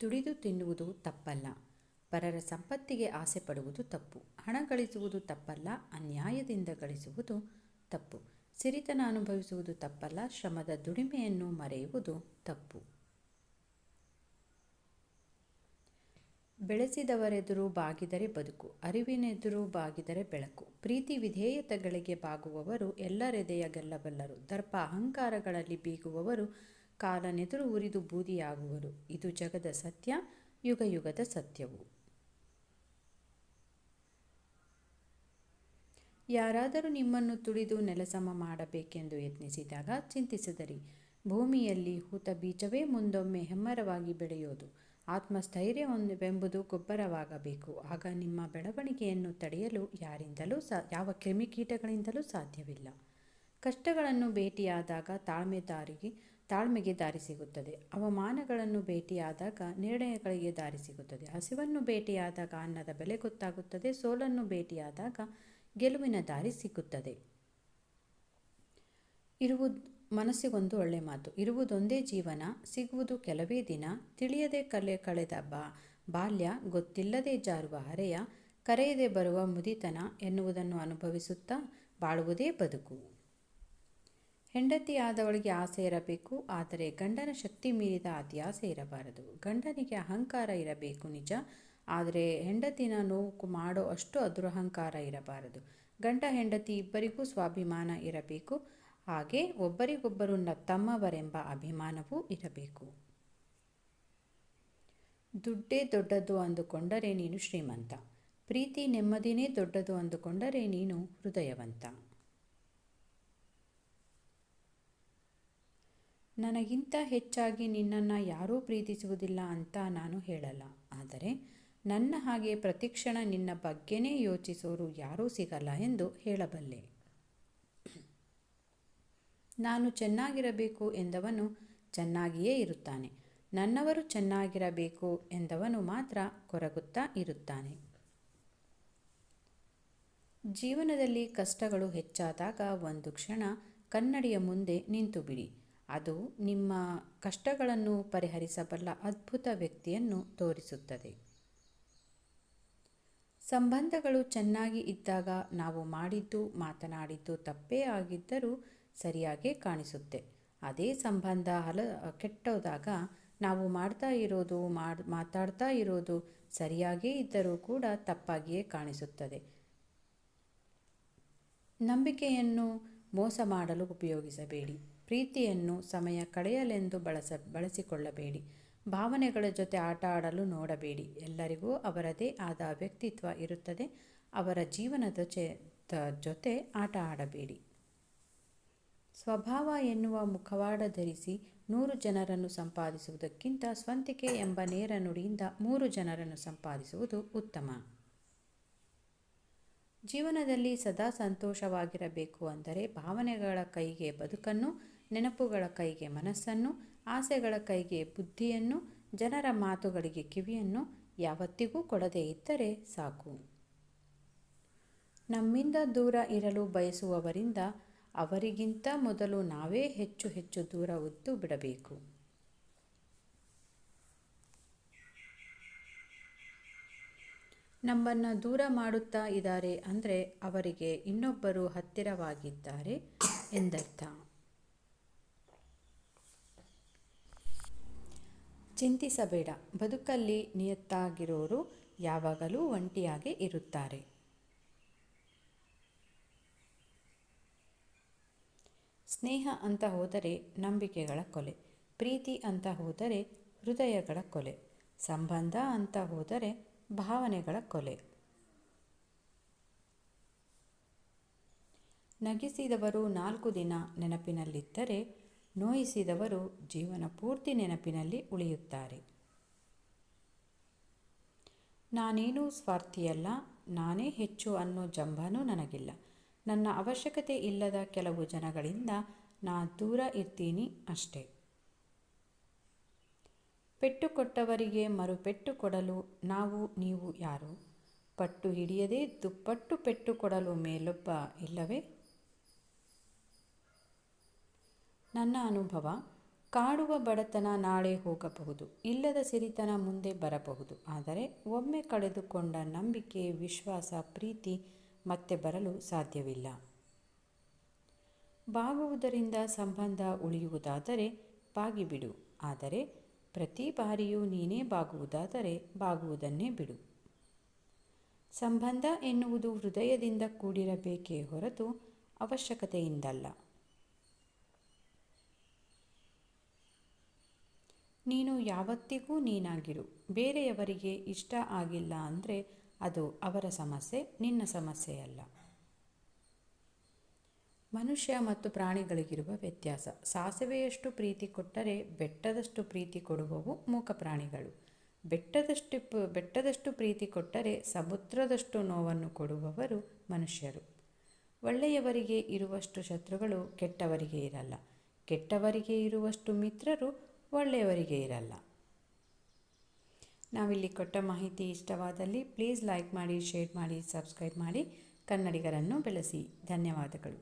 ದುಡಿದು ತಿನ್ನುವುದು ತಪ್ಪಲ್ಲ. ಪರರ ಸಂಪತ್ತಿಗೆ ಆಸೆ ಪಡುವುದು ತಪ್ಪು. ಹಣ ಗಳಿಸುವುದು ತಪ್ಪಲ್ಲ, ಅನ್ಯಾಯದಿಂದ ಗಳಿಸುವುದು ತಪ್ಪು. ಸಿರಿತನ ಅನುಭವಿಸುವುದು ತಪ್ಪಲ್ಲ, ಶ್ರಮದ ದುಡಿಮೆಯನ್ನು ಮರೆಯುವುದು ತಪ್ಪು. ಬೆಳೆಸಿದವರೆದುರು ಬಾಗಿದರೆ ಬದುಕು, ಅರಿವಿನೆದುರು ಬಾಗಿದರೆ ಬೆಳಕು. ಪ್ರೀತಿ ವಿಧೇಯತೆಗಳಿಗೆ ಬಾಗುವವರು ಎಲ್ಲರೆದೆಯ ಗೆಲ್ಲಬಲ್ಲರು. ದರ್ಪ ಅಹಂಕಾರಗಳಲ್ಲಿ ಬೀಗುವವರು ಕಾಲನೆದುರು ಉರಿದು ಬೂದಿಯಾಗುವರು. ಇದು ಜಗದ ಸತ್ಯ, ಯುಗ ಯುಗದ ಸತ್ಯವು. ಯಾರಾದರೂ ನಿಮ್ಮನ್ನು ತುಳಿದು ನೆಲಸಮ ಮಾಡಬೇಕೆಂದು ಯತ್ನಿಸಿದಾಗ ಚಿಂತಿಸಿದಿರಿ. ಭೂಮಿಯಲ್ಲಿ ಹೂತ ಬೀಜವೇ ಮುಂದೊಮ್ಮೆ ಹೆಮ್ಮರವಾಗಿ ಬೆಳೆಯೋದು. ಆತ್ಮಸ್ಥೈರ್ಯವೆಂಬುದು ಗೊಬ್ಬರವಾಗಬೇಕು. ಆಗ ನಿಮ್ಮ ಬೆಳವಣಿಗೆಯನ್ನು ತಡೆಯಲು ಯಾವ ಕ್ರಿಮಿಕೀಟಗಳಿಂದಲೂ ಸಾಧ್ಯವಿಲ್ಲ. ಕಷ್ಟಗಳನ್ನು ಭೇಟಿಯಾದಾಗ ತಾಳ್ಮೆಗೆ ದಾರಿ ಸಿಗುತ್ತದೆ. ಅವಮಾನಗಳನ್ನು ಭೇಟಿಯಾದಾಗ ನಿರ್ಣಯಗಳಿಗೆ ದಾರಿ ಸಿಗುತ್ತದೆ. ಹಸಿವನ್ನು ಭೇಟಿಯಾದಾಗ ಅನ್ನದ ಬೆಲೆ ಗೊತ್ತಾಗುತ್ತದೆ. ಸೋಲನ್ನು ಭೇಟಿಯಾದಾಗ ಗೆಲುವಿನ ದಾರಿ ಸಿಗುತ್ತದೆ. ಮನಸ್ಸಿಗೊಂದು ಒಳ್ಳೆ ಮಾತು. ಇರುವುದೊಂದೇ ಜೀವನ, ಸಿಗುವುದು ಕೆಲವೇ ದಿನ. ತಿಳಿಯದೆ ಕಳೆದ ಬಾಲ್ಯ, ಗೊತ್ತಿಲ್ಲದೆ ಜಾರುವ ಹರೆಯ, ಕರೆಯದೆ ಬರುವ ಮುದಿತನ ಎನ್ನುವುದನ್ನು ಅನುಭವಿಸುತ್ತಾ ಬಾಳುವುದೇ ಬದುಕು. ಹೆಂಡತಿ ಆದವಳಿಗೆ ಆಸೆ ಇರಬೇಕು, ಆದರೆ ಗಂಡನ ಶಕ್ತಿ ಮೀರಿದ ಅತಿಯಾಸೆ ಇರಬಾರದು. ಗಂಡನಿಗೆ ಅಹಂಕಾರ ಇರಬೇಕು ನಿಜ, ಆದರೆ ಹೆಂಡತಿನ ನೋವು ಮಾಡೋ ಅಷ್ಟು ದುರಹಂಕಾರ ಇರಬಾರದು. ಗಂಡ ಹೆಂಡತಿ ಇಬ್ಬರಿಗೂ ಸ್ವಾಭಿಮಾನ ಇರಬೇಕು. ಹಾಗೆ ಒಬ್ಬರಿಗೊಬ್ಬರು ತಮ್ಮವರೆಂಬ ಅಭಿಮಾನವೂ ಇರಬೇಕು. ದುಡ್ಡೇ ದೊಡ್ಡದು ಅಂದುಕೊಂಡರೆ ನೀನು ಶ್ರೀಮಂತ. ಪ್ರೀತಿ ನೆಮ್ಮದಿನೇ ದೊಡ್ಡದು ಅಂದುಕೊಂಡರೆ ನೀನು ಹೃದಯವಂತ. ನನಗಿಂತ ಹೆಚ್ಚಾಗಿ ನಿನ್ನನ್ನು ಯಾರೂ ಪ್ರೀತಿಸುವುದಿಲ್ಲ ಅಂತ ನಾನು ಹೇಳಲ್ಲ. ಆದರೆ ನನ್ನ ಹಾಗೆ ಪ್ರತಿಕ್ಷಣ ನಿನ್ನ ಬಗ್ಗೆನೇ ಯೋಚಿಸೋರು ಯಾರೂ ಸಿಗಲ್ಲ ಎಂದು ಹೇಳಬಲ್ಲೆ. ನಾನು ಚೆನ್ನಾಗಿರಬೇಕು ಎಂದವನು ಚೆನ್ನಾಗಿಯೇ ಇರುತ್ತಾನೆ. ನನ್ನವರು ಚೆನ್ನಾಗಿರಬೇಕು ಎಂದವನು ಮಾತ್ರ ಕೊರಗುತ್ತಾ ಇರುತ್ತಾನೆ. ಜೀವನದಲ್ಲಿ ಕಷ್ಟಗಳು ಹೆಚ್ಚಾದಾಗ ಒಂದು ಕ್ಷಣ ಕನ್ನಡಿಯ ಮುಂದೆ ನಿಂತು ಬಿಡಿ. ಅದು ನಿಮ್ಮ ಕಷ್ಟಗಳನ್ನು ಪರಿಹರಿಸಬಲ್ಲ ಅದ್ಭುತ ವ್ಯಕ್ತಿಯನ್ನು ತೋರಿಸುತ್ತದೆ. ಸಂಬಂಧಗಳು ಚೆನ್ನಾಗಿ ಇದ್ದಾಗ ನಾವು ಮಾಡಿದ್ದು ಮಾತನಾಡಿದ್ದು ತಪ್ಪೇ ಆಗಿದ್ದರೂ ಸರಿಯಾಗೇ ಕಾಣಿಸುತ್ತೆ. ಅದೇ ಸಂಬಂಧ ಕೆಟ್ಟೋದಾಗ ನಾವು ಮಾತಾಡ್ತಾ ಇರೋದು ಸರಿಯಾಗೇ ಇದ್ದರೂ ಕೂಡ ತಪ್ಪಾಗಿಯೇ ಕಾಣಿಸುತ್ತದೆ. ನಂಬಿಕೆಯನ್ನು ಮೋಸ ಮಾಡಲು ಉಪಯೋಗಿಸಬೇಡಿ. ಪ್ರೀತಿಯನ್ನು ಸಮಯ ಕಳೆಯಲೆಂದು ಬಳಸಿಕೊಳ್ಳಬೇಡಿ. ಭಾವನೆಗಳ ಜೊತೆ ಆಟ ಆಡಲು ನೋಡಬೇಡಿ. ಎಲ್ಲರಿಗೂ ಅವರದೇ ಆದ ವ್ಯಕ್ತಿತ್ವ ಇರುತ್ತದೆ. ಅವರ ಜೀವನದ ಜೊತೆ ಆಟ ಆಡಬೇಡಿ. ಸ್ವಭಾವ ಎನ್ನುವ ಮುಖವಾಡ ಧರಿಸಿ 100 ಜನರನ್ನು ಸಂಪಾದಿಸುವುದಕ್ಕಿಂತ ಸ್ವಂತಿಕೆ ಎಂಬ ನೇರ ನುಡಿಯಿಂದ 3 ಜನರನ್ನು ಸಂಪಾದಿಸುವುದು ಉತ್ತಮ. ಜೀವನದಲ್ಲಿ ಸದಾ ಸಂತೋಷವಾಗಿರಬೇಕು ಅಂದರೆ ಭಾವನೆಗಳ ಕೈಗೆ ಬದುಕನ್ನು, ನೆನಪುಗಳ ಕೈಗೆ ಮನಸ್ಸನ್ನು, ಆಸೆಗಳ ಕೈಗೆ ಬುದ್ಧಿಯನ್ನು, ಜನರ ಮಾತುಗಳಿಗೆ ಕಿವಿಯನ್ನು ಯಾವತ್ತಿಗೂ ಕೊಡದೇ ಇದ್ದರೆ ಸಾಕು. ನಮ್ಮಿಂದ ದೂರ ಇರಲು ಬಯಸುವವರಿಂದ ಅವರಿಗಿಂತ ಮೊದಲು ನಾವೇ ಹೆಚ್ಚು ದೂರ ಉದ್ದು ಬಿಡಬೇಕು. ನಮ್ಮನ್ನು ದೂರ ಮಾಡುತ್ತಾ ಇದ್ದಾರೆ ಅಂದರೆ ಅವರಿಗೆ ಇನ್ನೊಬ್ಬರು ಹತ್ತಿರವಾಗಿದ್ದಾರೆ ಎಂದರ್ಥ. ಚಿಂತಿಸಬೇಡ. ಬದುಕಲ್ಲಿ ನಿಯತ್ತಾಗಿರೋರು ಯಾವಾಗಲೂ ಒಂಟಿಯಾಗೇ ಇರುತ್ತಾರೆ. ಸ್ನೇಹ ಅಂತ ಹೋದರೆ ನಂಬಿಕೆಗಳ ಕೊಲೆ. ಪ್ರೀತಿ ಅಂತ ಹೋದರೆ ಹೃದಯಗಳ ಕೊಲೆ. ಸಂಬಂಧ ಅಂತ ಹೋದರೆ ಭಾವನೆಗಳ ಕೊಲೆ. ನಗಿಸಿದವರು 4 ದಿನ ನೆನಪಿನಲ್ಲಿದ್ದರೆ ನೋಯಿಸಿದವರು ಜೀವನ ಪೂರ್ತಿ ನೆನಪಿನಲ್ಲಿ ಉಳಿಯುತ್ತಾರೆ. ನಾನೇನೂ ಸ್ವಾರ್ಥಿಯಲ್ಲ, ನಾನೇ ಹೆಚ್ಚು ಅನ್ನೋ ಜಂಭನೂ ನನಗಿಲ್ಲ. ನನ್ನ ಅವಶ್ಯಕತೆ ಇಲ್ಲದ ಕೆಲವು ಜನಗಳಿಂದ ನಾ ದೂರ ಇರ್ತೀನಿ ಅಷ್ಟೇ. ಪೆಟ್ಟು ಕೊಟ್ಟವರಿಗೆ ಮರುಪೆಟ್ಟು ಕೊಡಲು ನೀವು ಯಾರು? ಪಟ್ಟು ಹಿಡಿಯದೆ ದುಪ್ಪಟ್ಟು ಪೆಟ್ಟು ಕೊಡಲು ಮೇಲೊಬ್ಬ ಇಲ್ಲವೇ? ನನ್ನ ಅನುಭವ, ಕಾಡುವ ಬಡತನ ನಾಳೆ ಹೋಗಬಹುದು, ಇಲ್ಲದ ಸಿರಿತನ ಮುಂದೆ ಬರಬಹುದು. ಆದರೆ ಒಮ್ಮೆ ಕಳೆದುಕೊಂಡ ನಂಬಿಕೆ, ವಿಶ್ವಾಸ, ಪ್ರೀತಿ ಮತ್ತೆ ಬರಲು ಸಾಧ್ಯವಿಲ್ಲ. ಬಾಗುವುದರಿಂದ ಸಂಬಂಧ ಉಳಿಯುವುದಾದರೆ ಬಾಗಿಬಿಡು. ಆದರೆ ಪ್ರತಿ ಬಾರಿಯೂ ನೀನೇ ಬಾಗುವುದಾದರೆ ಬಾಗುವುದನ್ನೇ ಬಿಡು. ಸಂಬಂಧ ಎನ್ನುವುದು ಹೃದಯದಿಂದ ಕೂಡಿರಬೇಕೇ ಹೊರತು ಅವಶ್ಯಕತೆಯಿಂದಲ್ಲ. ನೀನು ಯಾವತ್ತಿಗೂ ನೀನಾಗಿರು. ಬೇರೆಯವರಿಗೆ ಇಷ್ಟ ಆಗಿಲ್ಲ ಅಂದರೆ ಅದು ಅವರ ಸಮಸ್ಯೆ, ನಿನ್ನ ಸಮಸ್ಯೆಯಲ್ಲ. ಮನುಷ್ಯ ಮತ್ತು ಪ್ರಾಣಿಗಳಿಗಿರುವ ವ್ಯತ್ಯಾಸ. ಸಾಸಿವೆಯಷ್ಟು ಪ್ರೀತಿ ಕೊಟ್ಟರೆ ಬೆಟ್ಟದಷ್ಟು ಪ್ರೀತಿ ಕೊಡುವವು ಮೂಕ ಪ್ರಾಣಿಗಳು. ಬೆಟ್ಟದಷ್ಟು ಪ್ರೀತಿ ಕೊಟ್ಟರೆ ಸಮುದ್ರದಷ್ಟು ನೋವನ್ನು ಕೊಡುವವರು ಮನುಷ್ಯರು. ಒಳ್ಳೆಯವರಿಗೆ ಇರುವಷ್ಟು ಶತ್ರುಗಳು ಕೆಟ್ಟವರಿಗೆ ಇರಲ್ಲ. ಕೆಟ್ಟವರಿಗೆ ಇರುವಷ್ಟು ಮಿತ್ರರು ಒಳ್ಳೆಯವರಿಗೆ ಇರಲ್ಲ. ನಾವಿಲ್ಲಿ ಕೊಟ್ಟ ಮಾಹಿತಿ ಇಷ್ಟವಾದಲ್ಲಿ ಪ್ಲೀಸ್ ಲೈಕ್ ಮಾಡಿ, ಶೇರ್ ಮಾಡಿ, ಸಬ್ಸ್ಕ್ರೈಬ್ ಮಾಡಿ. ಕನ್ನಡಿಗರನ್ನು ಬೆಳೆಸಿ. ಧನ್ಯವಾದಗಳು.